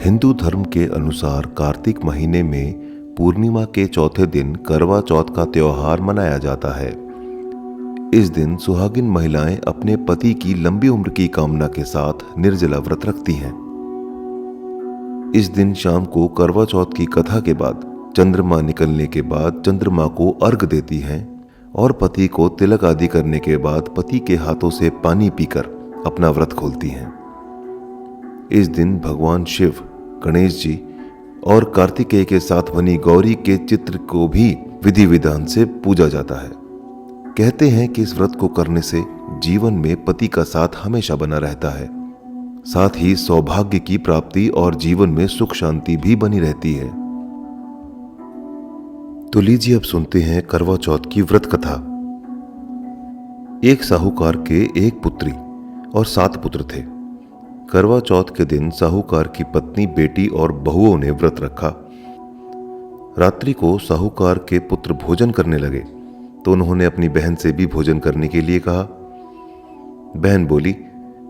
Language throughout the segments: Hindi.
हिंदू धर्म के अनुसार कार्तिक महीने में पूर्णिमा के चौथे दिन करवा चौथ का त्योहार मनाया जाता है। इस दिन सुहागिन महिलाएं अपने पति की लंबी उम्र की कामना के साथ निर्जला व्रत रखती हैं। इस दिन शाम को करवा चौथ की कथा के बाद चंद्रमा निकलने के बाद चंद्रमा को अर्घ देती हैं और पति को तिलक आदि करने के बाद पति के हाथों से पानी पीकर अपना व्रत खोलती हैं। इस दिन भगवान शिव, गणेश जी और कार्तिकेय के साथ बनी गौरी के चित्र को भी विधि विधान से पूजा जाता है। कहते हैं कि इस व्रत को करने से जीवन में पति का साथ हमेशा बना रहता है, साथ ही सौभाग्य की प्राप्ति और जीवन में सुख शांति भी बनी रहती है। तो लीजिए अब सुनते हैं करवा चौथ की व्रत कथा। एक साहूकार के एक पुत्री और 7 पुत्र थे। करवा चौथ के दिन साहूकार की पत्नी, बेटी और बहुओं ने व्रत रखा। रात्रि को साहूकार के पुत्र भोजन करने लगे तो उन्होंने अपनी बहन से भी भोजन करने के लिए कहा। बहन बोली,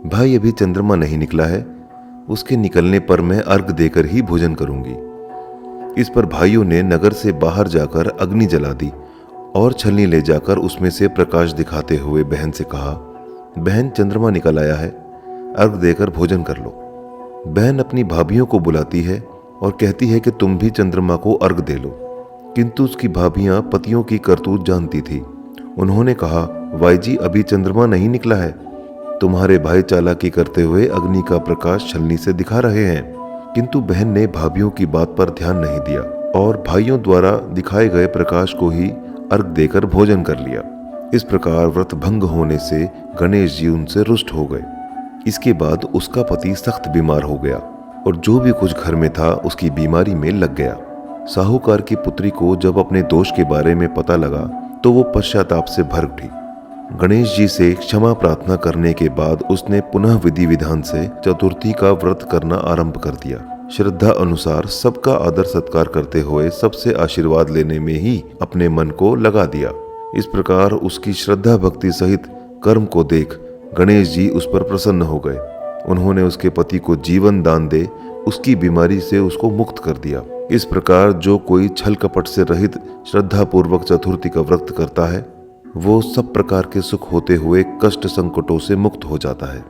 भाई अभी चंद्रमा नहीं निकला है, उसके निकलने पर मैं अर्घ देकर ही भोजन करूंगी। इस पर भाइयों ने नगर से बाहर जाकर अग्नि जला दी और छलनी ले जाकर उसमें से प्रकाश दिखाते हुए बहन से कहा, बहन चंद्रमा निकल आया है, अर्घ देकर भोजन कर लो। बहन अपनी भाभियों को बुलाती है और कहती है कि तुम भी चंद्रमा को अर्घ दे लो, किंतु उसकी भाभियां पतियों की करतूत जानती थी। उन्होंने कहा, वाई जी अभी चंद्रमा नहीं निकला है, तुम्हारे भाई चालाकी करते हुए अग्नि का प्रकाश छलनी से दिखा रहे हैं। किंतु बहन ने भाभियों की बात पर ध्यान नहीं दिया और भाइयों द्वारा दिखाए गए प्रकाश को ही अर्घ देकर भोजन कर लिया। इस प्रकार व्रत भंग होने से गणेश जी उनसे रुष्ट हो गए। इसके बाद उसका पति सख्त बीमार हो गया और जो भी कुछ घर में था उसकी बीमारी में लग गया। साहूकार की पुत्री को जब अपने दोष के बारे में पता लगा तो वो पश्चाताप से भर उठी। गणेश जी से क्षमा प्रार्थना करने के बाद उसने पुनः विधि विधान से चतुर्थी का व्रत करना आरंभ कर दिया। श्रद्धा अनुसार सबका आदर सत्कार करते हुए सबसे आशीर्वाद लेने में ही अपने मन को लगा दिया। इस प्रकार उसकी श्रद्धा भक्ति सहित कर्म को देख गणेश जी उस पर प्रसन्न हो गए। उन्होंने उसके पति को जीवन दान दे उसकी बीमारी से उसको मुक्त कर दिया। इस प्रकार जो कोई छल कपट से रहित श्रद्धा पूर्वक चतुर्थी का व्रत करता है वो सब प्रकार के सुख होते हुए कष्ट संकटों से मुक्त हो जाता है।